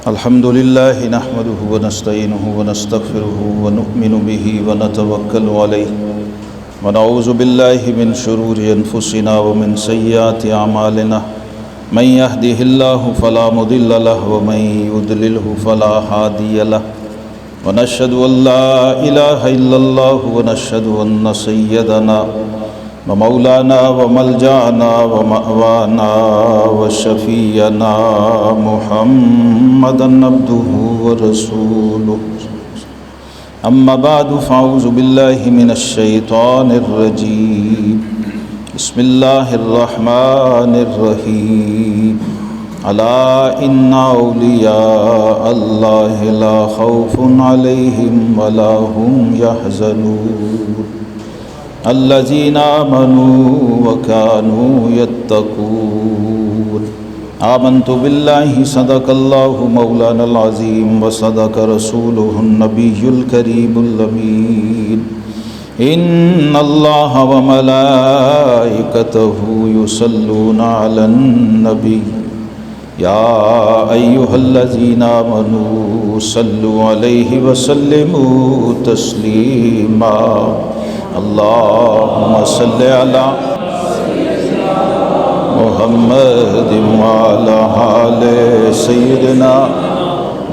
الحمد لله نحمده ونستعينه ونستغفره ونؤمن به ونتوكل عليه ونعوذ بالله من شرور أنفسنا ومن سيئات أعمالنا من يهده الله فلا مضل له ومن يضلله فلا هادي له ونشهد أن لا إله إلا الله ونشهد أن سيدنا ومولانا وملجأنا ومأوانا وشفيعنا محمدا عبده ورسوله أما بعد فأعوذ بالله من الشيطان الرجيم بسم الله الرحمن الرحيم ألا إن أولياء الله لا خوف عليهم ولا هم يحزنون الذين آمنوا وكانوا يتقون آمنت بالله صدق الله مولانا العظيم وصدق رسوله النبي الكريم الأمين إن الله وملائكته يصلون على النبي يا أيها الذين آمنوا صلوا عليه وسلموا تسليما اللهم صل على محمد وعلى آل سيدنا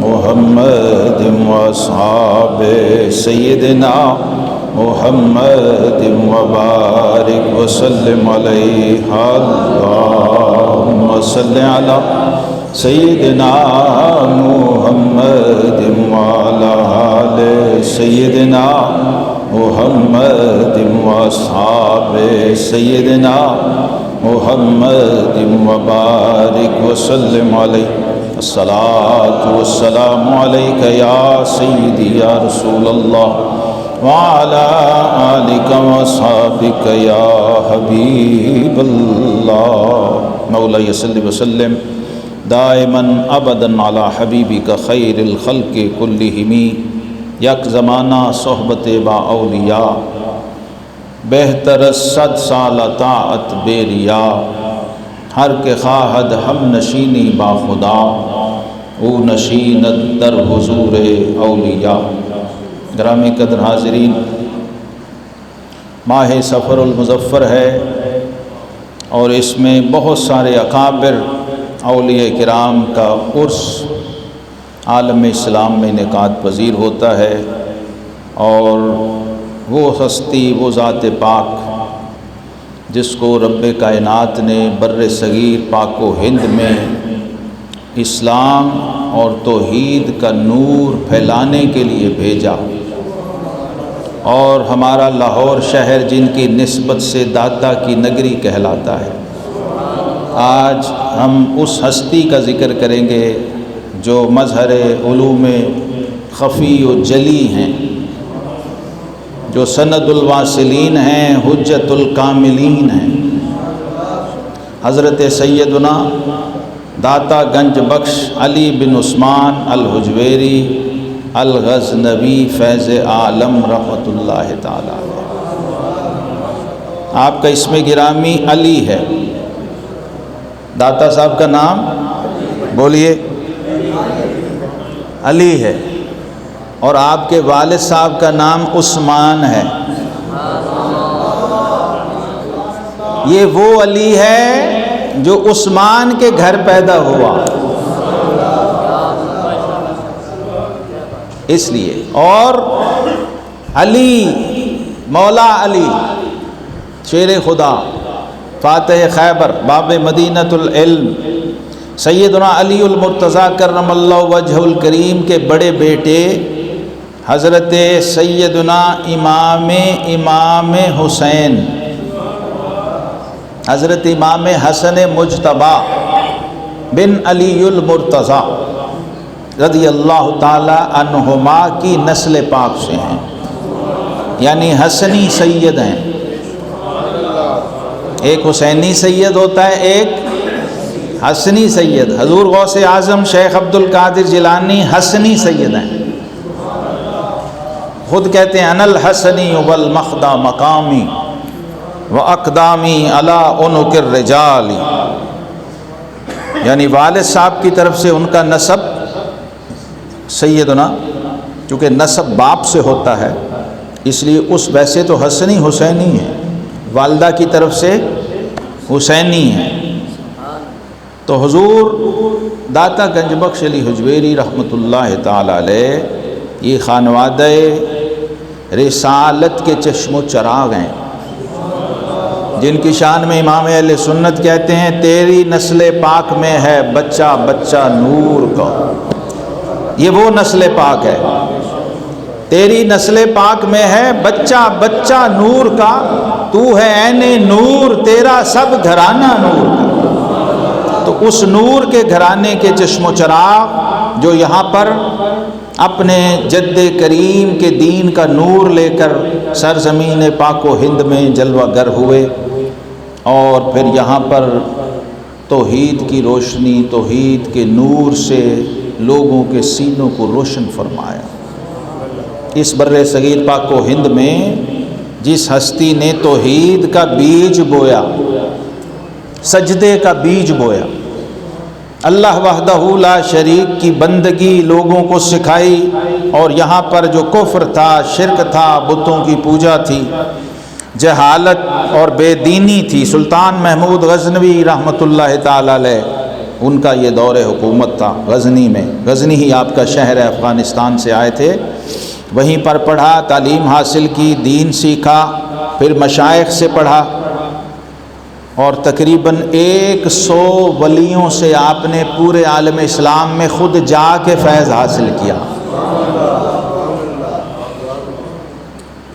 محمد وأصحاب سيدنا محمد وبارك وسلم عليه اللهم صل على سيدنا محمد وعلى آل سيدنا محمد وأصحاب سيدنا محمد وبارك وسلم عليه الصلاة والسلام عليك يا سيدي يا رسول الله وعلى آلك وأصحابك يا حبيب الله مولاي صل وسلم دائما ابدا على حبیبک خیر الخلق کلہم یک زمانہ صحبت با اولیاء بہتر صد سال طاعت بے ریا ہر کے خواہد ہم نشینی با خدا او نشینت در حضور اولیاء۔ گرامی قدر حاضرین، ماہ سفر المظفر ہے اور اس میں بہت سارے اکابر اولیاء کرام کا عرس عالم اسلام میں انعقاد پذیر ہوتا ہے، اور وہ ہستی، وہ ذات پاک جس کو رب کائنات نے بر صغیر پاک و ہند میں اسلام اور توحید کا نور پھیلانے کے لیے بھیجا، اور ہمارا لاہور شہر جن کی نسبت سے داتا کی نگری کہلاتا ہے۔ آج ہم اس ہستی کا ذکر کریں گے جو مظہر علوم خفی و جلی ہیں، جو سند الواصلین ہیں، حجت الکاملین ہیں۔ حضرت سیدنا داتا گنج بخش علی بن عثمان الحجویری الغزنوی فیض عالم رحمۃ اللہ تعالی علیہ۔ آپ کا اسم گرامی علی ہے، داتا صاحب کا نام بولیے علی ہے، اور آپ کے والد صاحب کا نام عثمان ہے۔ یہ وہ علی ہے جو عثمان کے گھر پیدا ہوا، اس لیے۔ اور علی مولا علی شیر خدا فاتح خیبر باب مدینۃ العلم سیدنا علی المرتضیٰ کرم اللہ وجہ الکریم کے بڑے بیٹے حضرت سیدنا امام حسین، حضرت امام حسن مجتبی بن علی المرتضیٰ رضی اللہ تعالی عنہما کی نسل پاک سے ہیں، یعنی حسنی سید ہیں۔ ایک حسینی سید ہوتا ہے، ایک حسنی سید۔ حضور غوث اعظم شیخ عبد القادر جیلانی حسنی سید ہیں، خود کہتے ہیں انا الحسنی والمخدع مقامی وَأَقْدَامِي عَلَىٰ عُنُقِ الرِّجَالِ، یعنی والد صاحب کی طرف سے ان کا نسب سیدنا، چونکہ نسب باپ سے ہوتا ہے اس لیے اس ویسے تو حسنی حسینی ہے، والدہ کی طرف سے حسینی ہے، تو حضور داتا گنج بخش علی حجویری رحمۃ اللہ تعالی علیہ یہ خانوادہ رسالت کے چشم و چراغ ہیں، جن کی شان میں امام اہل سنت کہتے ہیں تیری نسل پاک میں ہے بچہ بچہ نور کا، یہ وہ نسل پاک ہے، تیری نسل پاک میں ہے بچہ بچہ نور کا، تو ہے عین نور تیرا سب گھرانہ نور کا۔ تو اس نور کے گھرانے کے چشم و چراغ جو یہاں پر اپنے جد کریم کے دین کا نور لے کر سرزمین پاک و ہند میں جلوہ گر ہوئے، اور پھر یہاں پر توحید کی روشنی، توحید کے نور سے لوگوں کے سینوں کو روشن فرمایا۔ اس بر صغیر پاک و ہند میں جس ہستی نے توحید کا بیج بویا، سجدے کا بیج بویا، اللہ وحدہ لا شریک کی بندگی لوگوں کو سکھائی، اور یہاں پر جو کفر تھا، شرک تھا، بتوں کی پوجا تھی، جہالت اور بے دینی تھی، سلطان محمود غزنوی رحمۃ اللہ تعالی علیہ ان کا یہ دور حکومت تھا غزنی میں، غزنی ہی آپ کا شہر ہے، افغانستان سے آئے تھے، وہیں پر پڑھا، تعلیم حاصل کی، دین سیکھا، پھر مشائخ سے پڑھا، اور تقریباً 100 ولیوں سے آپ نے پورے عالم اسلام میں خود جا کے فیض حاصل کیا،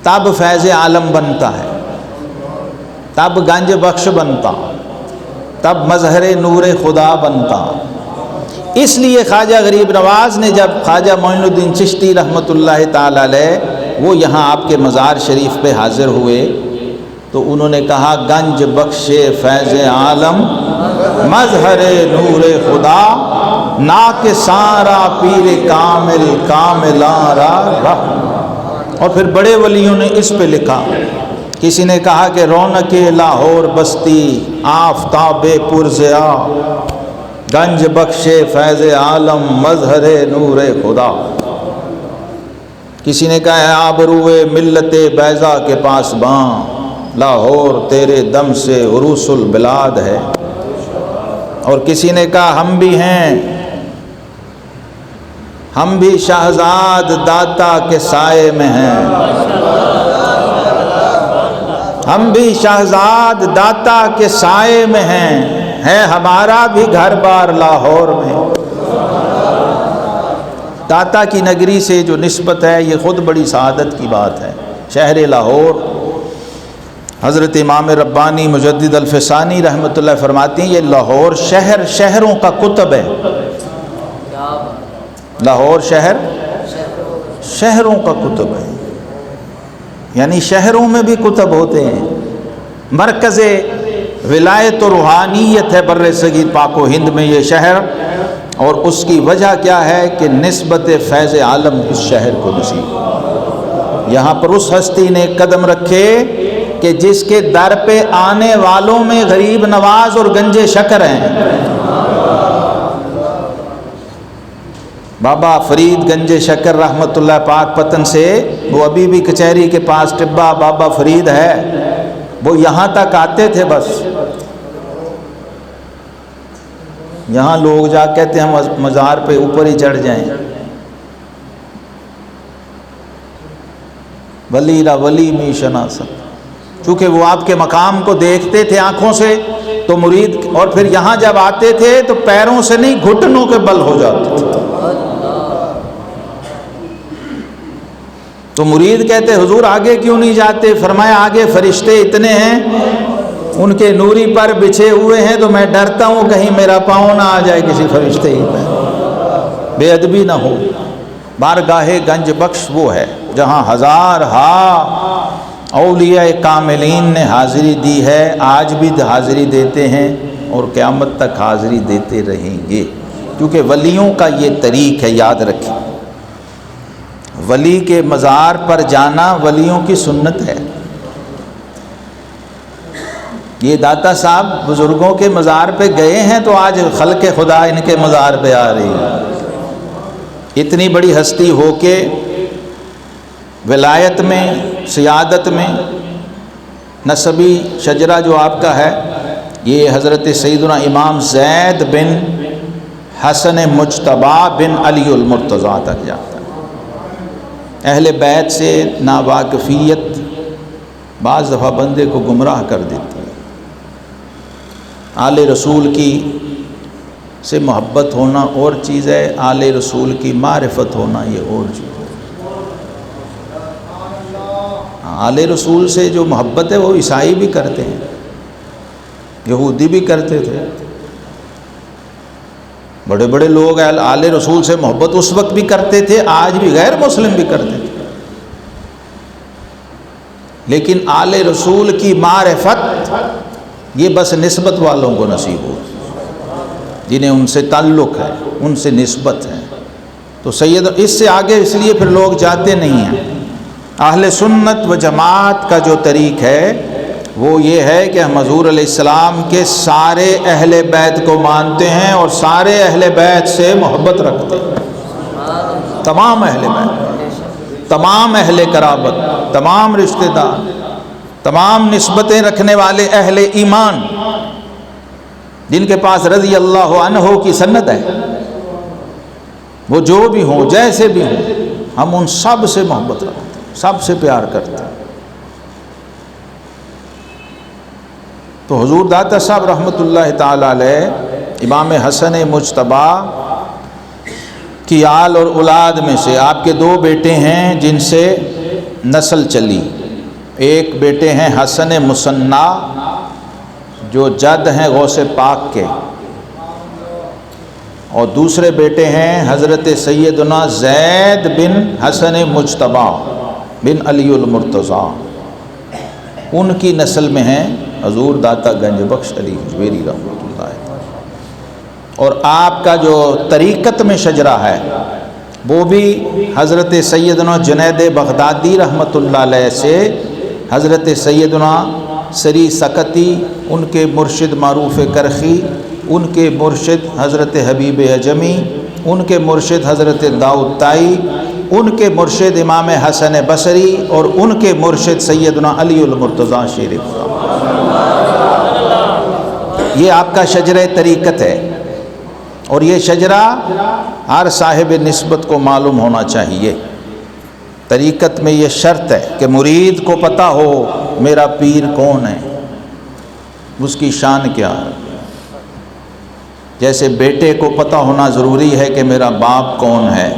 تب فیض عالم بنتا ہے، تب گنج بخش بنتا، تب مظہر نور خدا بنتا۔ اس لیے خواجہ غریب نواز نے جب خواجہ معین الدین چشتی رحمۃ اللہ تعالی علیہ وہ یہاں آپ کے مزار شریف پہ حاضر ہوئے تو انہوں نے کہا گنج بخش فیض عالم مظہر نور خدا نا کے سارا پیر کامل کاملاں را رہ۔ اور پھر بڑے ولیوں نے اس پہ لکھا، کسی نے کہا کہ رونق لاہور بستی آفتاب پرزیا گنج بخش فیض عالم مظہر نور خدا، کسی نے کہا ہے آبرو ملت بیضا کے پاس باں لاہور تیرے دم سے عروس البلاد ہے، اور کسی نے کہا ہم بھی ہیں، ہم بھی شہزاد داتا کے سائے میں ہیں، ہم بھی شہزاد داتا کے سائے میں ہیں، ہے ہمارا بھی گھر بار لاہور میں۔ داتا کی نگری سے جو نسبت ہے یہ خود بڑی سعادت کی بات ہے۔ شہر لاہور، حضرت امام ربانی مجدد الفسانی رحمۃ اللہ فرماتے ہیں یہ لاہور شہر شہروں کا کتب ہے، لاہور شہر شہروں کا کتب ہے، یعنی شہروں میں بھی کتب ہوتے ہیں، مرکز ولایت و روحانیت ہے بر صغیر پاک و ہند میں یہ شہر، اور اس کی وجہ کیا ہے کہ نسبت فیض عالم اس شہر کو نصیب۔ یہاں پر اس ہستی نے قدم رکھے کہ جس کے در پہ آنے والوں میں غریب نواز اور گنجے شکر ہیں۔ بابا فرید گنج شکر رحمۃ اللہ پاک پتن سے، وہ ابھی بھی کچہری کے پاس ٹبہ بابا فرید ہے، وہ یہاں تک آتے تھے، بس یہاں لوگ جا کہتے ہیں ہم مزار پہ اوپر ہی چڑھ جائیں، ولی را ولی می شناسد، چونکہ وہ آپ کے مقام کو دیکھتے تھے آنکھوں سے تو مرید، اور پھر یہاں جب آتے تھے تو پیروں سے نہیں گھٹنوں کے بل ہو جاتے تھے، تو مرید کہتے حضور آگے کیوں نہیں جاتے؟ فرمایا آگے فرشتے اتنے ہیں، ان کے نوری پر بچھے ہوئے ہیں، تو میں ڈرتا ہوں کہیں میرا پاؤں نہ آ جائے کسی فرشتے ہی پہ، بے ادبی نہ ہو۔ بارگاہ گنج بخش وہ ہے جہاں ہزارہا اولیاء کاملین نے حاضری دی ہے، آج بھی حاضری دیتے ہیں اور قیامت تک حاضری دیتے رہیں گے، کیونکہ ولیوں کا یہ طریق ہے، یاد رکھیں، ولی کے مزار پر جانا ولیوں کی سنت ہے۔ یہ داتا صاحب بزرگوں کے مزار پہ گئے ہیں تو آج خلق خدا ان کے مزار پہ آ رہی ہے، اتنی بڑی ہستی ہو کے ولایت میں، سیادت میں نسبی شجرہ جو آپ کا ہے، یہ حضرت سیدنا امام زید بن حسن مجتبی بن علی المرتضیٰ تک جاتا ہے۔ اہل بیت سے ناواقفیت بعض دفعہ بندے کو گمراہ کر دیتی ہے۔ آل رسول کی سے محبت ہونا اور چیز ہے، آل رسول کی معرفت ہونا یہ اور چیز ہے۔ آل رسول سے جو محبت ہے وہ عیسائی بھی کرتے ہیں، یہودی بھی کرتے تھے، بڑے بڑے لوگ آل رسول سے محبت اس وقت بھی کرتے تھے، آج بھی غیر مسلم بھی کرتے تھے۔ لیکن آل رسول کی معرفت یہ بس نسبت والوں کو نصیب ہو، جنہیں ان سے تعلق ہے، ان سے نسبت ہے۔ تو سید اس سے آگے اس لیے پھر لوگ جاتے نہیں ہیں۔ اہل سنت و جماعت کا جو طریق ہے وہ یہ ہے کہ ہم حضور علیہ السلام کے سارے اہل بیت کو مانتے ہیں اور سارے اہل بیت سے محبت رکھتے ہیں۔ تمام اہل بیت، تمام اہل قرابت، تمام رشتہ دار، تمام نسبتیں رکھنے والے اہل ایمان جن کے پاس رضی اللہ عنہ کی سند ہے، وہ جو بھی ہوں، جیسے بھی ہوں، ہم ان سب سے محبت رکھتے ہیں، سب سے پیار کرتے ہیں۔ تو حضور داتا صاحب رحمۃ اللہ تعالی علیہ امام حسن مجتبی کی آل اور اولاد میں سے آپ کے دو بیٹے ہیں جن سے نسل چلی۔ ایک بیٹے ہیں حسن مصنع جو جد ہیں غوث پاک کے، اور دوسرے بیٹے ہیں حضرت سیدنا زید بن حسن مجتبی بن علی المرتضیٰ، ان کی نسل میں ہیں حضور داتا گنج بخش علی حجویری رحمۃ اللہ۔ اور آپ کا جو طریقت میں شجرہ ہے وہ بھی حضرت سیدنا جنید بغدادی رحمۃ اللہ علیہ سے حضرت سیدنا سری سکتی، ان کے مرشد معروف کرخی، ان کے مرشد حضرت حبیب عجمی، ان کے مرشد حضرت داؤد طائی، ان کے مرشد امام حسن بصری، اور ان کے مرشد سیدنا علی المرتضیٰ شیر خدا۔ یہ آپ کا شجرہ طریقت ہے، اور یہ شجرہ ہر صاحب نسبت کو معلوم ہونا چاہیے۔ طریقت میں یہ شرط ہے کہ مرید کو پتہ ہو میرا پیر کون ہے، اس کی شان کیا ہے۔ جیسے بیٹے کو پتہ ہونا ضروری ہے کہ میرا باپ کون ہے،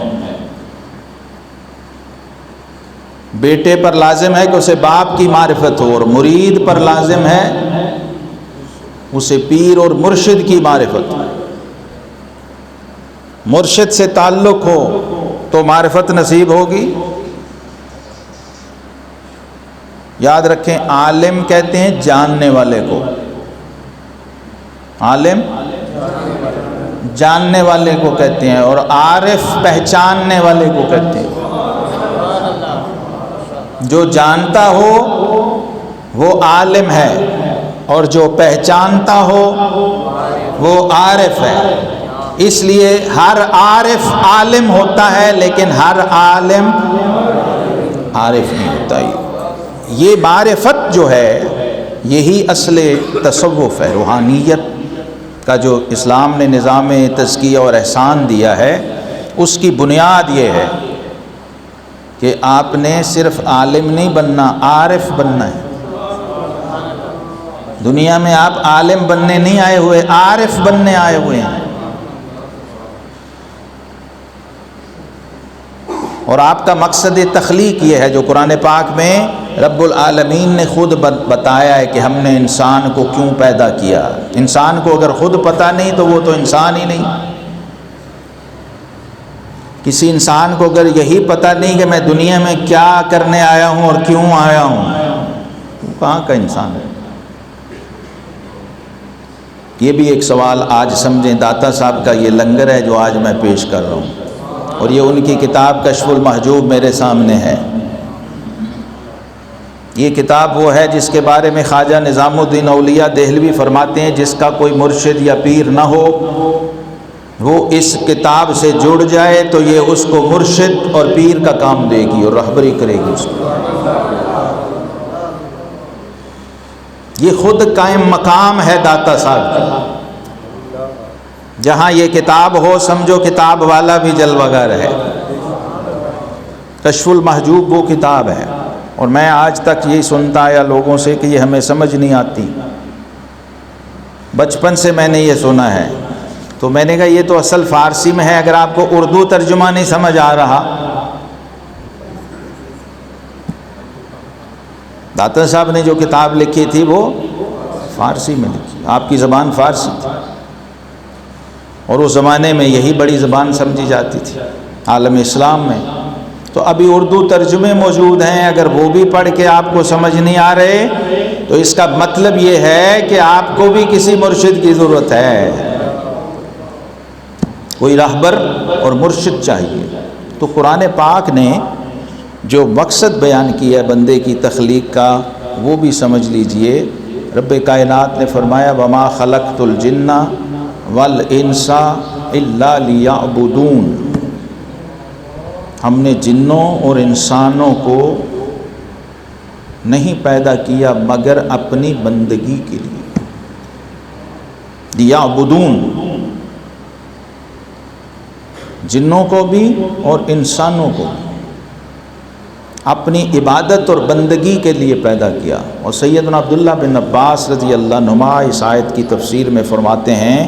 بیٹے پر لازم ہے کہ اسے باپ کی معرفت ہو، اور مرید پر لازم ہے اسے پیر اور مرشد کی معرفت ہو۔ مرشد سے تعلق ہو تو معرفت نصیب ہوگی۔ یاد رکھیں، عالم کہتے ہیں جاننے والے کو، عالم جاننے والے کو کہتے ہیں، اور عارف پہچاننے والے کو کہتے ہیں۔ جو جانتا ہو وہ عالم ہے، اور جو پہچانتا ہو وہ عارف ہے۔ اس لیے ہر عارف عالم ہوتا ہے، لیکن ہر عالم عارف نہیں ہوتا۔ یہ معرفت جو ہے یہی اصل تصوف ہے، روحانیت کا جو اسلام نے نظام تزکیہ اور احسان دیا ہے، اس کی بنیاد یہ ہے کہ آپ نے صرف عالم نہیں بننا، عارف بننا ہے۔ دنیا میں آپ عالم بننے نہیں آئے ہوئے، عارف بننے آئے ہوئے ہیں۔ اور آپ کا مقصد تخلیق یہ ہے جو قرآن پاک میں رب العالمین نے خود بتایا ہے کہ ہم نے انسان کو کیوں پیدا کیا۔ انسان کو اگر خود پتہ نہیں تو وہ تو انسان ہی نہیں۔ کسی انسان کو اگر یہی پتہ نہیں کہ میں دنیا میں کیا کرنے آیا ہوں اور کیوں آیا ہوں، تو کہاں کا انسان ہے؟ یہ بھی ایک سوال آج سمجھیں، داتا صاحب کا یہ لنگر ہے جو آج میں پیش کر رہا ہوں، اور یہ ان کی کتاب کشف المحجوب میرے سامنے ہے۔ یہ کتاب وہ ہے جس کے بارے میں خواجہ نظام الدین اولیاء دہلوی فرماتے ہیں جس کا کوئی مرشد یا پیر نہ ہو وہ اس کتاب سے جڑ جائے تو یہ اس کو مرشد اور پیر کا کام دے گی اور رہبری کرے گی اس کو۔ یہ خود قائم مقام ہے داتا صاحب کا، جہاں یہ کتاب ہو سمجھو کتاب والا بھی جلوہ گر ہے۔ کشف المحجوب وہ کتاب ہے، اور میں آج تک یہی سنتا آیا لوگوں سے کہ یہ ہمیں سمجھ نہیں آتی، بچپن سے میں نے یہ سنا ہے۔ تو میں نے کہا یہ تو اصل فارسی میں ہے، اگر آپ کو اردو ترجمہ نہیں سمجھ آ رہا، داتا صاحب نے جو کتاب لکھی تھی وہ فارسی میں لکھی، آپ کی زبان فارسی تھی، اور اس زمانے میں یہی بڑی زبان سمجھی جاتی تھی عالم اسلام میں۔ تو ابھی اردو ترجمے موجود ہیں، اگر وہ بھی پڑھ کے آپ کو سمجھ نہیں آ رہے تو اس کا مطلب یہ ہے کہ آپ کو بھی کسی مرشد کی ضرورت ہے، کوئی رہبر اور مرشد چاہیے۔ تو قرآن پاک نے جو مقصد بیان کیا ہے بندے کی تخلیق کا وہ بھی سمجھ لیجئے۔ رب کائنات نے فرمایا وَمَا خَلَقْتُ الْجِنَّ وَالْإِنسَ إِلَّا لِيَعْبُدُونَ، ہم نے جنوں اور انسانوں کو نہیں پیدا کیا مگر اپنی بندگی کے لیے، لیعبدون، جنوں کو بھی اور انسانوں کو بھی اپنی عبادت اور بندگی کے لیے پیدا کیا۔ اور سیدنا عبداللہ بن عباس رضی اللہ عنہما اس آیت کی تفسیر میں فرماتے ہیں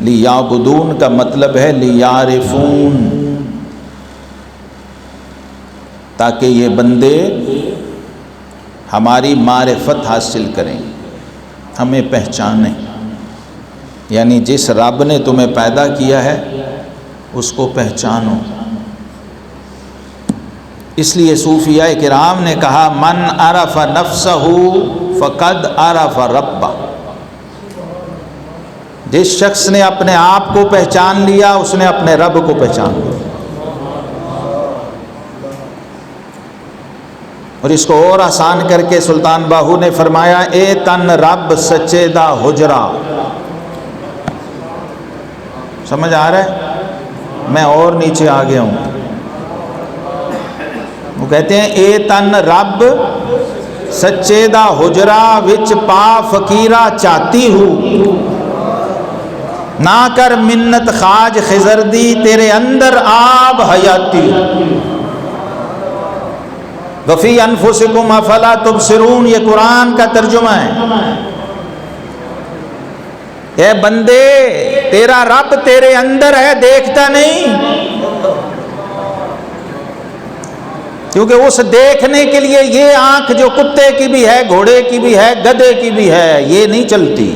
لیعبدون کا مطلب ہے لیعرفون، تاکہ یہ بندے ہماری معرفت حاصل کریں، ہمیں پہچانیں، یعنی جس رب نے تمہیں پیدا کیا ہے اس کو پہچانو۔ اس لیے صوفیاء کرام نے کہا من عرف نفسہ فقد عرف ربہ، جس شخص نے اپنے آپ کو پہچان لیا اس نے اپنے رب کو پہچان لیا۔ اور اس کو اور آسان کر کے سلطان باہو نے فرمایا اے تن رب سچے دا حجرا۔ سمجھ آ رہا ہے؟ میں اور نیچے آ گیا ہوں۔ وہ کہتے ہیں اے تن رب سچے دا حجرا وچ پا فقیرہ چاہتی ہوں، نہ کر منت خواج خضر دی تیرے اندر آب حیاتی، وفی انفسکم افلا تبصرون، یہ قرآن کا ترجمہ ہے۔ اے بندے تیرا رب تیرے اندر ہے، دیکھتا نہیں، کیونکہ اس دیکھنے کے لیے یہ آنکھ جو کتے کی بھی ہے، گھوڑے کی بھی ہے، گدھے کی بھی ہے، یہ نہیں چلتی۔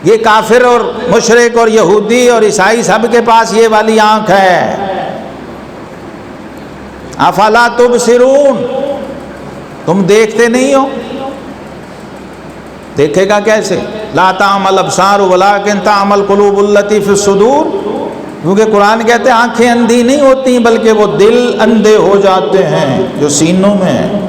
یہ کافر اور مشرک اور یہودی اور عیسائی سب کے پاس یہ والی آنکھ ہے۔ افلا تبصرون، تم دیکھتے نہیں ہو، دیکھے گا کیسے؟ لا تعمل ابصار ولکن تعمل قلوب التی فی الصدور، کیونکہ قرآن کہتے ہیں آنکھیں اندھی نہیں ہوتی بلکہ وہ دل اندھے ہو جاتے ہیں جو سینوں میں ہیں۔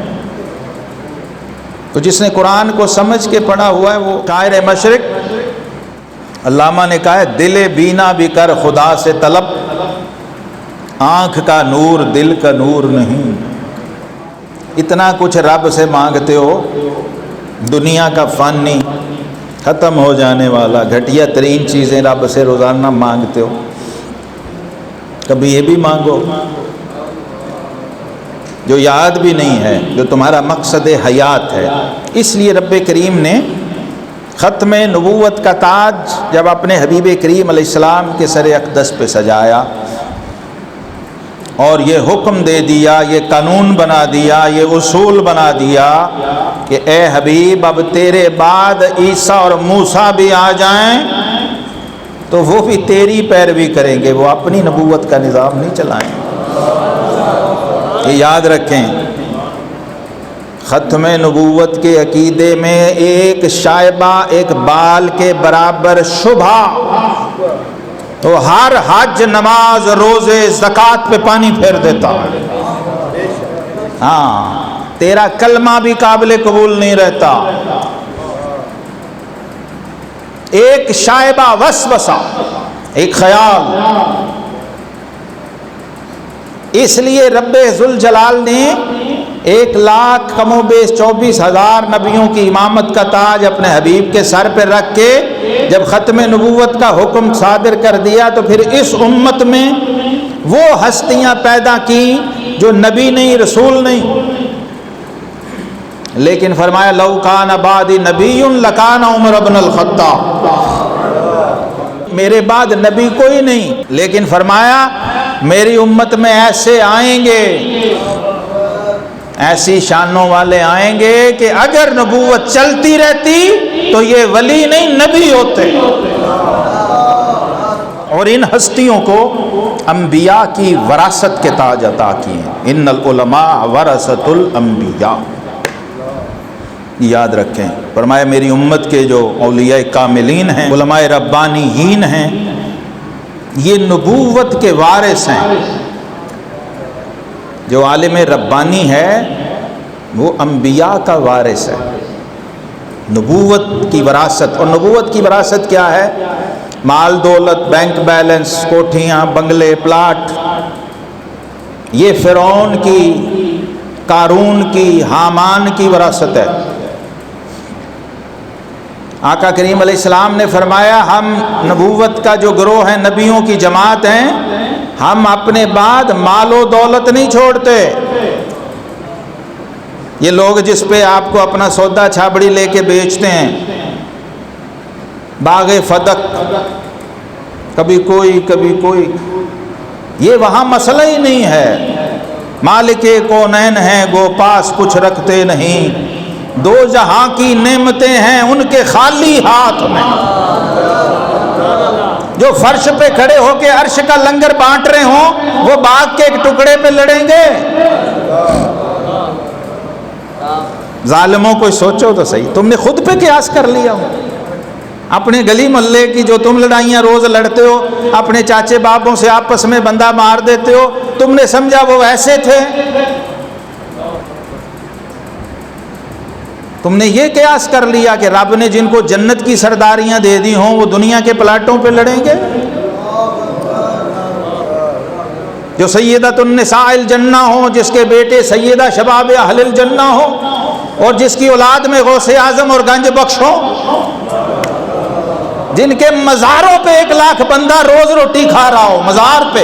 تو جس نے قرآن کو سمجھ کے پڑھا ہوا ہے وہ شاعر مشرق علامہ نے کہا ہے دل بینا بھی کر خدا سے طلب، آنکھ کا نور دل کا نور نہیں۔ اتنا کچھ رب سے مانگتے ہو، دنیا کا فانی ختم ہو جانے والا گھٹیا ترین چیزیں رب سے روزانہ مانگتے ہو، کبھی یہ بھی مانگو جو یاد بھی نہیں ہے، جو تمہارا مقصد حیات ہے۔ اس لیے رب کریم نے ختم نبوت کا تاج جب اپنے حبیب کریم علیہ السلام کے سر اقدس پہ سجایا اور یہ حکم دے دیا، یہ قانون بنا دیا، یہ اصول بنا دیا کہ اے حبیب اب تیرے بعد عیسیٰ اور موسیٰ بھی آ جائیں تو وہ بھی تیری پیروی کریں گے، وہ اپنی نبوت کا نظام نہیں چلائیں گے۔ یہ یاد رکھیں، ختم نبوت کے عقیدے میں ایک شائبہ ایک بال کے برابر شبہ تو ہر حج نماز روزے زکوٰۃ پہ پانی پھیر دیتا ہے۔ ہاں، تیرا کلمہ بھی قابل قبول نہیں رہتا۔ ایک شائبہ وسوسہ، ایک خیال، اس لیے رب ذوالجلال نے 1,00,000 کم و بیش 24,000 نبیوں کی امامت کا تاج اپنے حبیب کے سر پہ رکھ کے جب ختم نبوت کا حکم صادر کر دیا تو پھر اس امت میں وہ ہستیاں پیدا کی جو نبی نہیں، رسول نہیں، لیکن فرمایا لو کان بعدی نبی لکان عمر بن الخطاب، میرے بعد نبی کوئی نہیں، لیکن فرمایا میری امت میں ایسے آئیں گے، ایسی شانوں والے آئیں گے کہ اگر نبوت چلتی رہتی تو یہ ولی نہیں نبی ہوتے۔ اور ان ہستیوں کو انبیاء کی وراثت کے تاج عطا کیے، ان العلماء ورثۃ الانبیاء، یاد رکھیں۔ فرمایا میری امت کے جو اولیاء کاملین ہیں، علماء ربانیین ہیں، یہ نبوت کے وارث ہیں۔ جو عالم ربانی ہے وہ انبیاء کا وارث ہے، نبوت کی وراثت۔ اور نبوت کی وراثت کیا ہے؟ مال دولت، بینک بیلنس، کوٹھیاں، بنگلے، پلاٹ، یہ فرعون کی، قارون کی، حامان کی وراثت ہے۔ آقا کریم علیہ السلام نے فرمایا ہم نبوت کا جو گروہ ہے، نبیوں کی جماعت ہیں، ہم اپنے بعد مال و دولت نہیں چھوڑتے۔ یہ لوگ جس پہ آپ کو اپنا سودا چھابڑی لے کے بیچتے ہیں، باغ فدق، کبھی کوئی کبھی کوئی، یہ وہاں مسئلہ ہی نہیں ہے۔ مالک کونین ہیں گو پاس کچھ رکھتے نہیں، دو جہاں کی نعمتیں ہیں ان کے خالی ہاتھ میں۔ جو فرش پہ کھڑے ہو کے عرش کا لنگر بانٹ رہے ہوں وہ باغ کے ایک ٹکڑے پہ لڑیں گے؟ ظالموں کو سوچو تو صحیح، تم نے خود پہ قیاس کر لیا ہو۔ اپنے گلی محلے کی جو تم لڑائیاں روز لڑتے ہو، اپنے چاچے بابوں سے آپس میں بندہ مار دیتے ہو، تم نے سمجھا وہ ایسے تھے؟ تم نے یہ قیاس کر لیا کہ رب نے جن کو جنت کی سرداریاں دے دی ہوں وہ دنیا کے پلاٹوں پہ لڑیں گے؟ جو سیدۃ النساء الجنہ ہوں، جس کے بیٹے سیدہ شباب اہل الجنہ ہوں، اور جس کی اولاد میں غوث اعظم اور گنج بخش ہوں، جن کے مزاروں پہ 1,00,000 بندہ روز روٹی کھا رہا ہو، مزار پہ،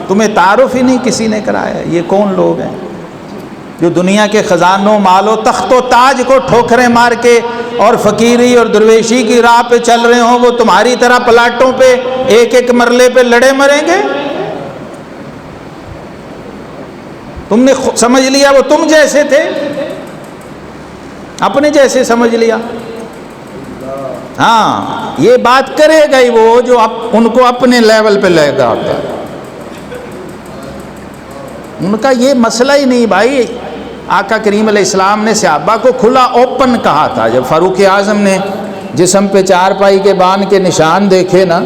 تمہیں تعارف ہی نہیں کسی نے کرایا۔ یہ کون لوگ ہیں جو دنیا کے خزانوں، مال و تخت و تاج کو ٹھوکریں مار کے اور فقیری اور درویشی کی راہ پہ چل رہے ہوں، وہ تمہاری طرح پلاٹوں پہ ایک ایک مرلے پہ لڑے مریں گے؟ تم نے سمجھ لیا وہ تم جیسے تھے، اپنے جیسے سمجھ لیا۔ ہاں، یہ بات کرے گا ہی وہ جو ان کو اپنے لیول پہ لے گا آتا ہے۔ ان کا یہ مسئلہ ہی نہیں بھائی۔ آقا کریم علیہ السلام نے صحابہ کو کھلا اوپن کہا تھا۔ جب فاروق اعظم نے جسم پہ چارپائی کے بان کے نشان دیکھے نا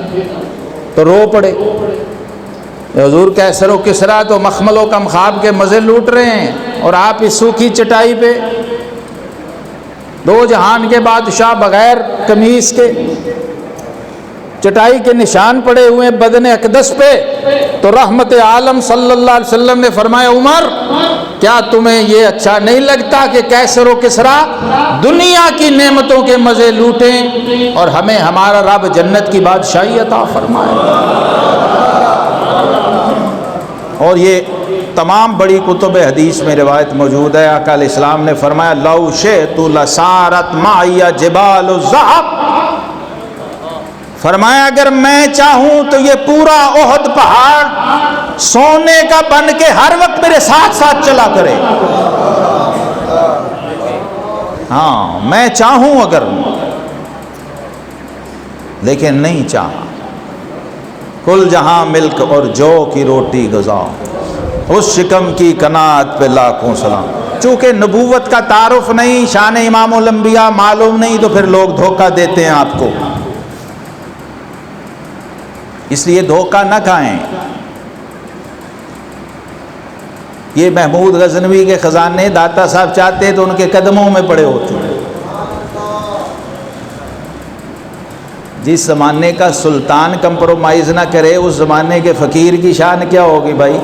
تو رو پڑے۔ حضور کیسر و کسریٰ تو مخمل و کمخاب کے مزے لوٹ رہے ہیں اور آپ اس سوکھی چٹائی پہ، دو جہان کے بادشاہ بغیر قمیص کے، چٹائی کے نشان پڑے ہوئے بدن اقدس پہ۔ تو رحمت عالم صلی اللہ علیہ وسلم نے فرمایا عمر کیا تمہیں یہ اچھا نہیں لگتا کہ کیسر و کسریٰ دنیا کی نعمتوں کے مزے لوٹیں اور ہمیں ہمارا رب جنت کی بادشاہی عطا فرمائے؟ اور یہ تمام بڑی کتب حدیث میں روایت موجود ہے۔ آقا علیہ السلام نے فرمایا لو شئت لسارت معی جبال الذھب، فرمایا اگر میں چاہوں تو یہ پورا احد پہاڑ سونے کا بن کے ہر وقت میرے ساتھ ساتھ چلا کرے۔ ہاں میں چاہوں اگر، لیکن نہیں چاہا۔ کل جہاں ملک اور جو کی روٹی غذا، اس شکم کی قناعت پہ لاکھوں سلام۔ چونکہ نبوت کا تعارف نہیں، شان امام الانبیاء معلوم نہیں، تو پھر لوگ دھوکہ دیتے ہیں آپ کو، اس لیے دھوکہ نہ کھائیں۔ یہ محمود غزنوی کے خزانے داتا صاحب چاہتے تو ان کے قدموں میں پڑے ہوتے ہیں۔ جس زمانے کا سلطان کمپرومائز نہ کرے اس زمانے کے فقیر کی شان کیا ہوگی بھائی؟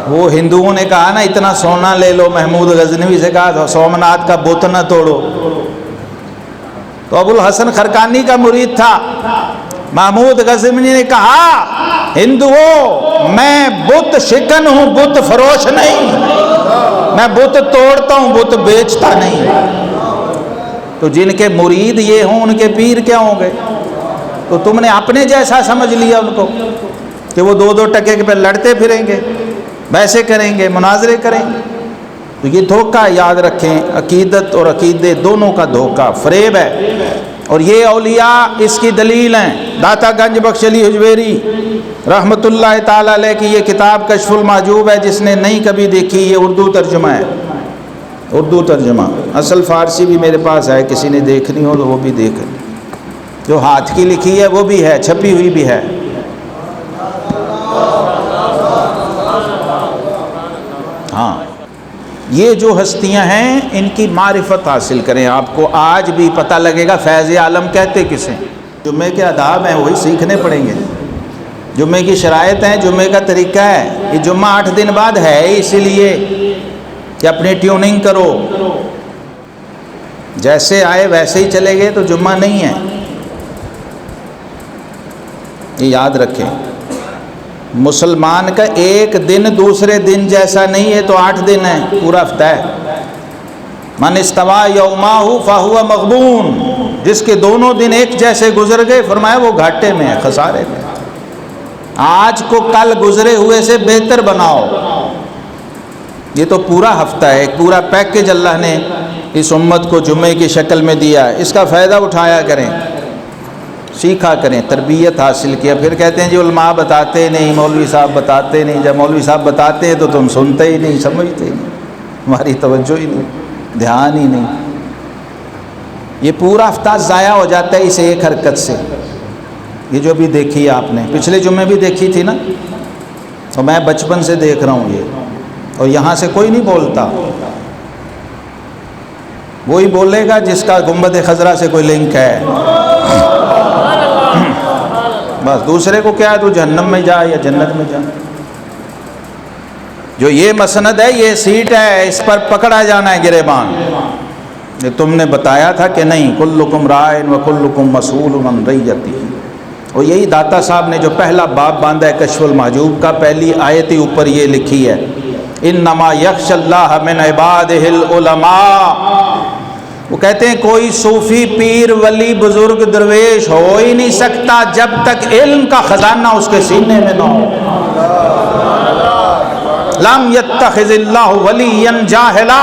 وہ ہندوؤں نے کہا نا اتنا سونا لے لو، محمود غزنوی سے کہا سومناتھ کا بت نہ توڑو، تو ابو الحسن خرقانی کا مرید تھا محمود غزنوی نے کہا ہندوؤں میں بت شکن ہوں، بت فروش نہیں، میں بت توڑتا ہوں، بت بیچتا نہیں۔ تو جن کے مرید یہ ہوں ان کے پیر کیا ہوں گے؟ تو تم نے اپنے جیسا سمجھ لیا ان کو کہ وہ 2 ٹکے پہ لڑتے پھریں گے، بحثیں کریں گے، مناظرے کریں گے۔ تو یہ دھوکہ یاد رکھیں، عقیدت اور عقیدے دونوں کا دھوکہ، فریب ہے۔ اور یہ اولیاء اس کی دلیل ہیں۔ داتا گنج بخش علی حجویری رحمۃ اللہ تعالی علیہ کی یہ کتاب کشف المحجوب ہے، جس نے نہیں کبھی دیکھی، یہ اردو ترجمہ ہے، اردو ترجمہ، اصل فارسی بھی میرے پاس ہے، کسی نے دیکھنی ہو تو وہ بھی دیکھیں، جو ہاتھ کی لکھی ہے وہ بھی ہے، چھپی ہوئی بھی ہے۔ ہاں، یہ جو ہستیاں ہیں ان کی معرفت حاصل کریں، آپ کو آج بھی پتہ لگے گا فیض عالم کہتے کسے۔ جمعے کے آداب ہیں وہی سیکھنے پڑیں گے، جمعے کی شرائط ہیں، جمعے کا طریقہ ہے۔ یہ جمعہ 8 دن بعد ہے، اسی لیے کہ اپنی ٹیوننگ کرو، جیسے آئے ویسے ہی چلے گئے تو جمعہ نہیں ہے، یہ یاد رکھیں۔ مسلمان کا ایک دن دوسرے دن جیسا نہیں ہے تو 8 دن ہے، پورا ہفتہ ہے۔ من استوى یومہ فہو مغبون، جس کے دونوں دن ایک جیسے گزر گئے فرمایا وہ گھاٹے میں ہے، خسارے میں۔ آج کو کل گزرے ہوئے سے بہتر بناؤ۔ یہ تو پورا ہفتہ ہے، ایک پورا پیکج اللہ نے اس امت کو جمعے کی شکل میں دیا ہے، اس کا فائدہ اٹھایا کریں، سیکھا کریں، تربیت حاصل کیا۔ پھر کہتے ہیں جی علماء بتاتے نہیں، مولوی صاحب بتاتے نہیں۔ جب مولوی صاحب بتاتے ہیں تو تم سنتے ہی نہیں، سمجھتے ہی نہیں، ہماری توجہ ہی نہیں، دھیان ہی نہیں۔ یہ پورا ہفتہ ضائع ہو جاتا ہے اس ایک حرکت سے۔ یہ جو بھی دیکھی آپ نے، پچھلے جمعے بھی دیکھی تھی نا، اور میں بچپن سے دیکھ رہا ہوں یہ، اور یہاں سے کوئی نہیں بولتا، وہی بولے گا جس کا گنبد خضرا سے کوئی لنک ہے، بس۔ دوسرے کو کیا ہے، تو جہنم میں جا یا جنت میں جا۔ جو یہ مسند ہے، یہ سیٹ ہے، اس پر پکڑا جانا ہے گریبان۔ یہ تم نے بتایا تھا کہ نہیں، کلکم رائن و کلکم مسئول عن رعیتہ۔ اور یہی داتا صاحب نے جو پہلا باب باندھا ہے کشف المحجوب کا، پہلی آیت ہی اوپر یہ لکھی ہے، انما یخشی اللہ من عبادہ العلماء۔ وہ کہتے ہیں کوئی صوفی، پیر، ولی، بزرگ، درویش ہو ہی نہیں سکتا جب تک علم کا خزانہ اس کے سینے میں نہ ہو۔ لم یتخذ اللہ ولیا جاہلا،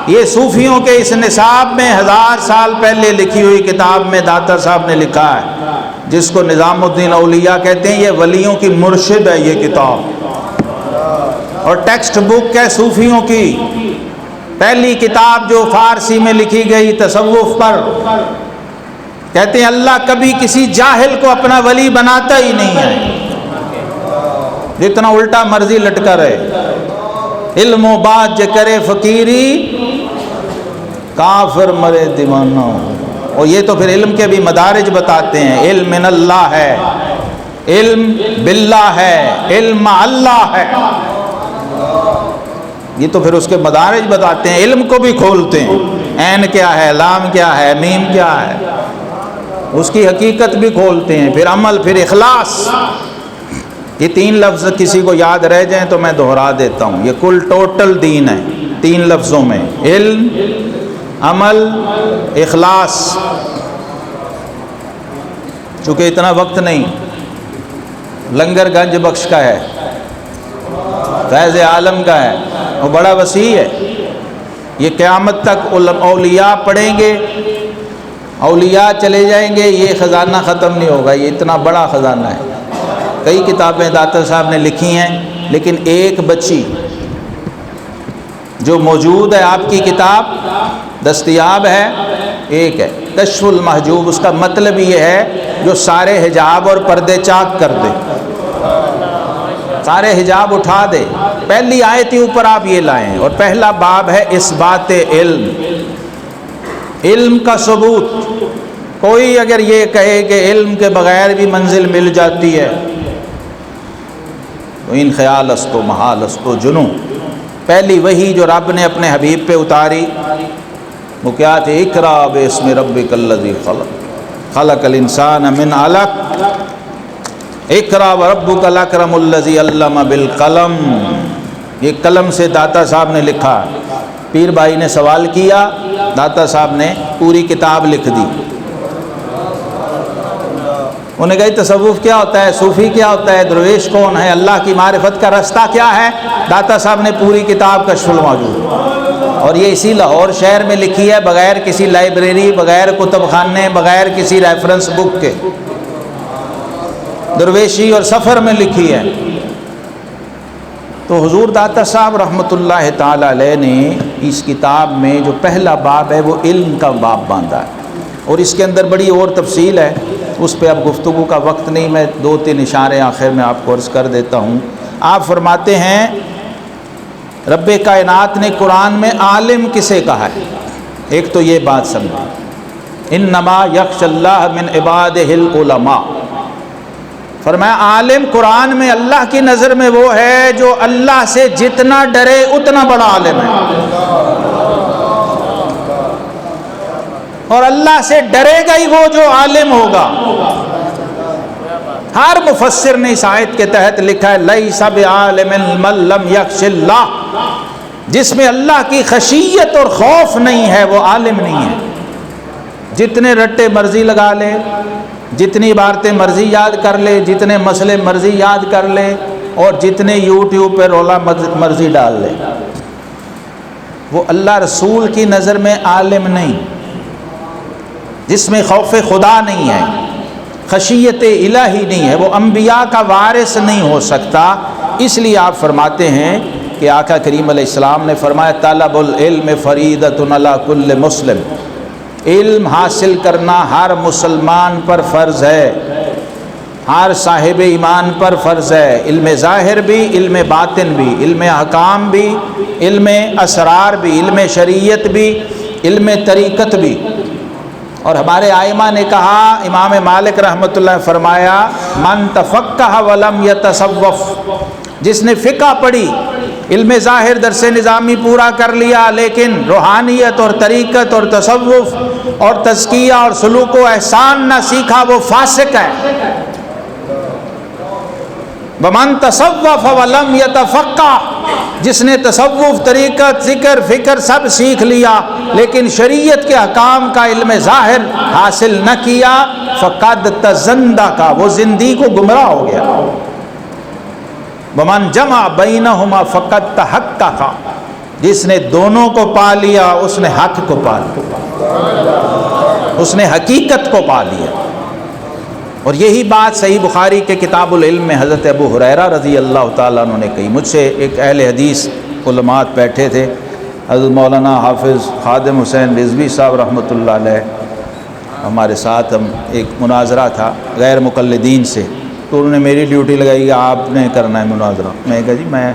یہ صوفیوں کے اس نصاب میں 1000 سال پہلے لکھی ہوئی کتاب میں داتا صاحب نے لکھا ہے، جس کو نظام الدین اولیاء کہتے ہیں۔ یہ ولیوں کی مرشد ہے یہ کتاب، اور ٹیکسٹ بک ہے صوفیوں کی۔ پہلی کتاب جو فارسی میں لکھی گئی تصوف پر، کہتے ہیں اللہ کبھی کسی جاہل کو اپنا ولی بناتا ہی نہیں ہے، جتنا الٹا مرضی لٹکا رہے۔ علم و بات جے کرے فقیری، کافر مرے دیوانہ ہو۔ اور یہ تو پھر علم کے بھی مدارج بتاتے ہیں، علم من اللہ ہے، علم باللہ ہے، علم مع اللہ ہے۔ یہ تو پھر اس کے مدارج بتاتے ہیں، علم کو بھی کھولتے ہیں، عین کیا ہے، لام کیا ہے، میم کیا ہے، اس کی حقیقت بھی کھولتے ہیں۔ پھر عمل، پھر اخلاص۔ یہ 3 لفظ کسی کو یاد رہ جائیں تو میں دہرا دیتا ہوں، یہ کل ٹوٹل دین ہے 3 لفظوں میں، علم، عمل، اخلاص۔ چونکہ اتنا وقت نہیں، لنگر گنج بخش کا ہے، فیض عالم کا ہے، وہ بڑا وسیع ہے۔ یہ قیامت تک اولیاء پڑھیں گے، اولیاء چلے جائیں گے، یہ خزانہ ختم نہیں ہوگا، یہ اتنا بڑا خزانہ ہے۔ کئی کتابیں داتا صاحب نے لکھی ہیں، لیکن ایک بچی جو موجود ہے، آپ کی کتاب دستیاب ہے، ایک ہے کشف المحجوب۔ اس کا مطلب یہ ہے جو سارے حجاب اور پردے چاک کر دے، سارے حجاب اٹھا دے۔ پہلی آیت ہی اوپر آپ یہ لائیں، اور پہلا باب ہے اثبات علم، علم کا ثبوت۔ کوئی اگر یہ کہے کہ علم کے بغیر بھی منزل مل جاتی ہے تو ان خیال است و محال است و جنوں. پہلی وحی جو رب نے اپنے حبیب پہ اتاری وہ کیا تھی؟ اقرا باسم ربک الذی خلق خلق الانسان من علق اقرا وربک الاکرم الذی علم بالقلم. یہ قلم سے داتا صاحب نے لکھا. پیر بھائی نے سوال کیا، داتا صاحب نے پوری کتاب لکھ دی. انہیں کہا تصوف کیا ہوتا ہے، صوفی کیا ہوتا ہے، درویش کون ہے، اللہ کی معرفت کا رستہ کیا ہے؟ داتا صاحب نے پوری کتاب کشف الموجود، اور یہ اسی لاہور شہر میں لکھی ہے، بغیر کسی لائبریری، بغیر کتب خانے، بغیر کسی ریفرنس بک کے، درویشی اور سفر میں لکھی ہے. تو حضور داتا صاحب رحمۃ اللہ تعالی علیہ نے اس کتاب میں جو پہلا باب ہے وہ علم کا باب باندھا ہے، اور اس کے اندر بڑی اور تفصیل ہے، اس پہ اب گفتگو کا وقت نہیں، میں 2-3 اشارے آخر میں آپ کو عرض کر دیتا ہوں. آپ فرماتے ہیں رب کائنات نے قرآن میں عالم کسے کہا ہے؟ ایک تو یہ بات سمجھیں، انما یخشی اللہ من عبادہ العلماء. فرمایا عالم قرآن میں اللہ کی نظر میں وہ ہے جو اللہ سے جتنا ڈرے اتنا بڑا عالم ہے، اور اللہ سے ڈرے گا ہی وہ جو عالم ہوگا. ہر مفسر نے اس آیت کے تحت لکھا ہے لیس بعالم من لم یخش اللہ، جس میں اللہ کی خشیت اور خوف نہیں ہے وہ عالم نہیں ہے. جتنے رٹے مرضی لگا لے، جتنی عبارتیں مرضی یاد کر لے، جتنے مسئلے مرضی یاد کر لے، اور جتنے یوٹیوب پہ رولا مرضی ڈال لے، وہ اللہ رسول کی نظر میں عالم نہیں، جس میں خوف خدا نہیں ہے، خشیت الہی نہیں ہے، وہ انبیاء کا وارث نہیں ہو سکتا. اس لیے آپ فرماتے ہیں کہ آقا کریم علیہ السلام نے فرمایا طلب العلم فریضۃ علی کل مسلم، علم حاصل کرنا ہر مسلمان پر فرض ہے، ہر صاحب ایمان پر فرض ہے. علم ظاہر بھی، علم باطن بھی، علم احکام بھی، علم اسرار بھی، علم شریعت بھی، علم طریقت بھی. اور ہمارے آئمہ نے کہا، امام مالک رحمۃ اللہ نے فرمایا من تفقہ ولم یتصوف، جس نے فقہ پڑھی، علم ظاہر درس نظامی پورا کر لیا، لیکن روحانیت اور طریقت اور تصوف اور تزکیہ اور سلوک و احسان نہ سیکھا، وہ فاسق ہے. ومن تصوف ولم یتفقہ، جس نے تصوف، طریقت، ذکر، فکر سب سیکھ لیا لیکن شریعت کے احکام کا علم ظاہر حاصل نہ کیا، فقد تزندق، وہ زندگی کو گمراہ ہو گیا. ومن جمع بینہما فقد تحقق، جس نے دونوں کو پا لیا اس نے حق کو پا لیا، اس نے حقیقت کو پا لیا. اور یہی بات صحیح بخاری کے کتاب العلم میں حضرت ابو ہریرہ رضی اللہ تعالیٰ عنہ نے کہی. مجھ سے ایک اہل حدیث علماء بیٹھے تھے، حضرت مولانا حافظ خادم حسین رضوی صاحب رحمۃ اللہ علیہ، ہمارے ساتھ ہم ایک مناظرہ تھا غیر مقلدین سے، تو انہوں نے میری ڈیوٹی لگائی کہ آپ نے کرنا ہے مناظرہ. میں نے کہا جی میں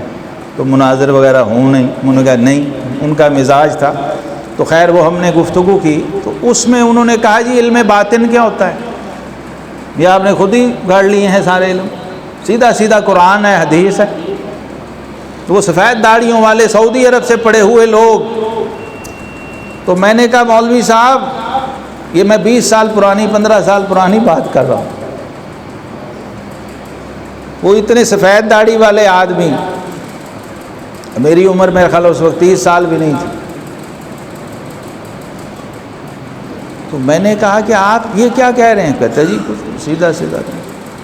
تو مناظر وغیرہ ہوں نہیں. انہوں نے کہا نہیں، ان کا مزاج تھا. تو خیر وہ ہم نے گفتگو کی تو اس میں انہوں نے کہا جی علم باطن کیا ہوتا ہے؟ یہ آپ نے خود ہی گاڑ لیے ہیں سارے علم، سیدھا سیدھا قرآن ہے، حدیث ہے. تو وہ سفید داڑھیوں والے سعودی عرب سے پڑھے ہوئے لوگ، تو میں نے کہا مولوی صاحب یہ میں 20 سال پرانی، 15 سال پرانی بات کر رہا ہوں. وہ اتنے سفید داڑھی والے آدمی، میری عمر میرے خیال اس وقت 30 سال بھی نہیں تھی. تو میں نے کہا کہ آپ یہ کیا کہہ رہے ہیں؟ کہتے جی کچھ سیدھا سیدھا.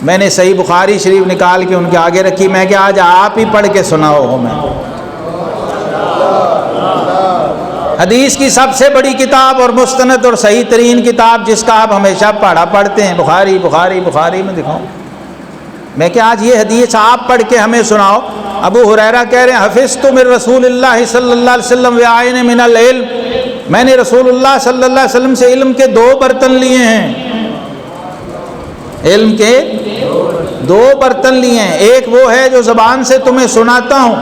میں نے صحیح بخاری شریف نکال کے ان کے آگے رکھی، میں کہ آج آپ ہی پڑھ کے سناؤ ہمیں. حدیث کی سب سے بڑی کتاب اور مستند اور صحیح ترین کتاب جس کا آپ ہمیشہ پڑھا پڑھتے ہیں، بخاری بخاری بخاری میں دکھاؤں. میں کہ آج یہ حدیث آپ پڑھ کے ہمیں سناؤ. ابو ہریرہ کہہ رہے ہیں حفظت من رسول اللہ صلی اللہ علیہ وسلم وعین من العلم، میں نے رسول اللہ صلی اللہ علیہ وسلم سے علم کے 2 برتن لیے ہیں. علم کے 2 برتن لیے ہیں. ایک وہ ہے جو زبان سے تمہیں سناتا ہوں،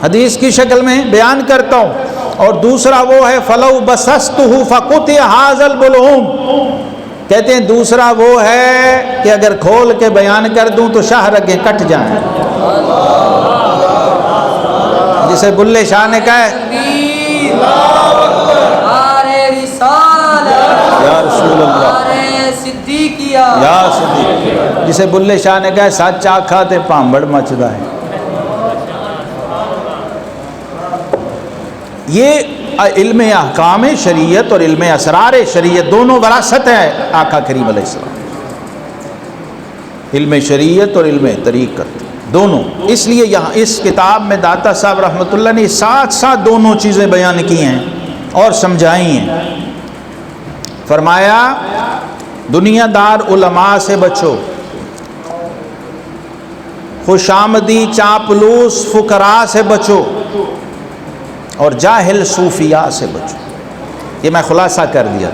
حدیث کی شکل میں بیان کرتا ہوں، اور دوسرا وہ ہے فلو بسستہ فقطع ھذا البلعوم، کہتے ہیں دوسرا وہ ہے کہ اگر کھول کے بیان کر دوں تو شاہ رگیں کٹ جائیں، جسے بلے شاہ نے کہا ہے یا رسول اللہ یا صدیق، جسے بلے شاہ نے کہا ہے سچ آکھا تے پامبڑ مچدا ہے۔ یہ علم احکام شریعت اور علم اسرار شریعت دونوں وراثت ہے آقا کریم علیہ السلام، علم شریعت اور علم طریقت دونوں۔ اس لیے یہاں اس کتاب میں داتا صاحب رحمۃ اللہ نے ساتھ ساتھ دونوں چیزیں بیان کی ہیں اور سمجھائی ہیں۔ فرمایا دنیا دار علماء سے بچو، خوش آمدی چاپلوس فقراء سے بچو، اور جاہل صوفیاء سے بچو۔ یہ میں خلاصہ کر دیا،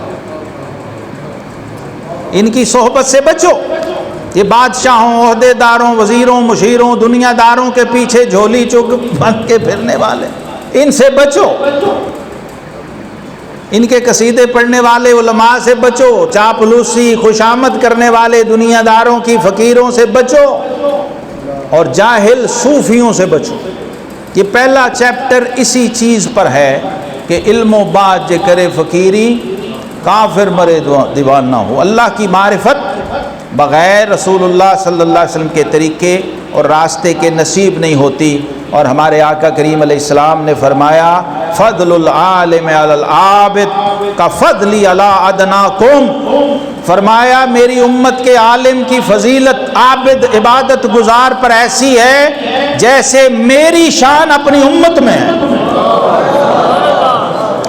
ان کی صحبت سے بچو۔ یہ بادشاہوں، عہدے داروں، وزیروں، مشیروں، دنیا داروں کے پیچھے جھولی چک بن کے پھرنے والے، ان سے بچو۔ ان کے قصیدے پڑھنے والے علماء سے بچو، چاپلوسی خوشامد کرنے والے دنیا داروں کی فقیروں سے بچو، اور جاہل صوفیوں سے بچو۔ یہ پہلا چیپٹر اسی چیز پر ہے کہ علم و بات جے کرے فقیری، کافر مرے دیوانہ ہو۔ اللہ کی معرفت بغیر رسول اللہ صلی اللہ علیہ وسلم کے طریقے اور راستے کے نصیب نہیں ہوتی، اور ہمارے آقا کریم علیہ السلام نے فرمایا فضل العالم علی العابد کا فضلی علی ادناکم، فرمایا میری امت کے عالم کی فضیلت عابد عبادت گزار پر ایسی ہے جیسے میری شان اپنی امت میں ہے۔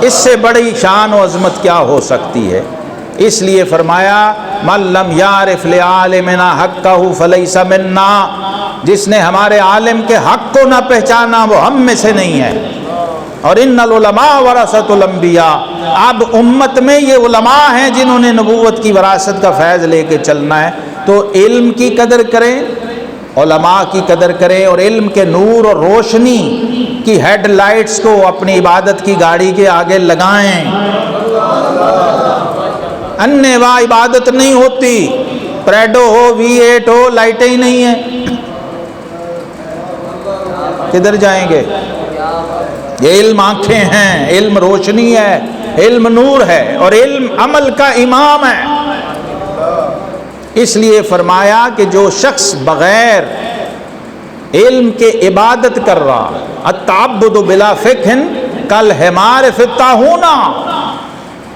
اس سے بڑی شان و عظمت کیا ہو سکتی ہے؟ اس لیے فرمایا من لم یعرف لعالمنا حقہ فلیس منا، جس نے ہمارے عالم کے حق کو نہ پہچانا وہ ہم میں سے نہیں ہے۔ اور ان العلماء ورثۃ الانبیاء، اب امت میں یہ علماء ہیں جنہوں نے نبوت کی وراثت کا فیض لے کے چلنا ہے، تو علم کی قدر کریں، علماء کی قدر کریں، اور علم کے نور اور روشنی کی ہیڈ لائٹس کو اپنی عبادت کی گاڑی کے آگے لگائیں۔ اننے واہ عبادت نہیں ہوتی، پریڈو ہو V8 ہو لائٹیں ہی نہیں ہیں، کدھر جائیں گے؟ یہ علم آنکھیں ہیں، علم روشنی ہے، علم نور ہے، اور علم عمل کا امام ہے۔ اس لیے فرمایا کہ جو شخص بغیر علم کے عبادت کر رہا، التعبد بلا فقہ کالحمار فی الطاحونہ،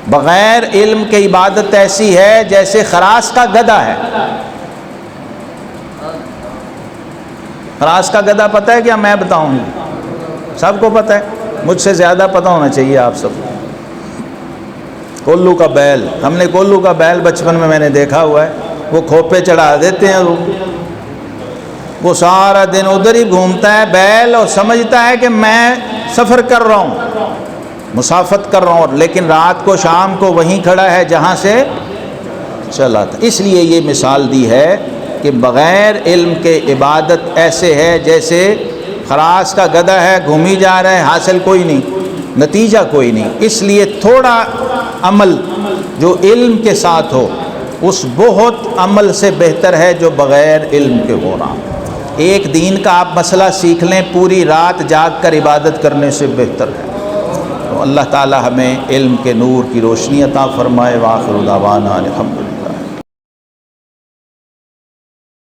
بغیر علم کے عبادت ایسی ہے جیسے خراس کا گدھا ہے۔ خراس کا گدھا پتہ ہے کیا؟ میں بتاؤں گی، سب کو پتہ ہے، مجھ سے زیادہ پتہ ہونا چاہیے آپ سب کو۔ کولو کا بیل، ہم نے کولو کا بیل بچپن میں نے دیکھا ہوا ہے، وہ کھوپے چڑھا دیتے ہیں، وہ سارا دن ادھر ہی گھومتا ہے بیل، اور سمجھتا ہے کہ میں سفر کر رہا ہوں، مسافت کر رہا ہوں، لیکن رات کو شام کو وہیں کھڑا ہے جہاں سے چلا تھا۔ اس لیے یہ مثال دی ہے کہ بغیر علم کے عبادت ایسے ہے جیسے خراس کا گدھا ہے، گھومی جا رہا ہے، حاصل کوئی نہیں، نتیجہ کوئی نہیں۔ اس لیے تھوڑا عمل جو علم کے ساتھ ہو اس بہت عمل سے بہتر ہے جو بغیر علم کے ہو رہا۔ ایک دین کا آپ مسئلہ سیکھ لیں، پوری رات جاگ کر عبادت کرنے سے بہتر ہے۔ تو اللہ تعالی ہمیں علم کے نور کی روشنی عطا فرمائے۔ وآخر دعوانا الحمدللہ۔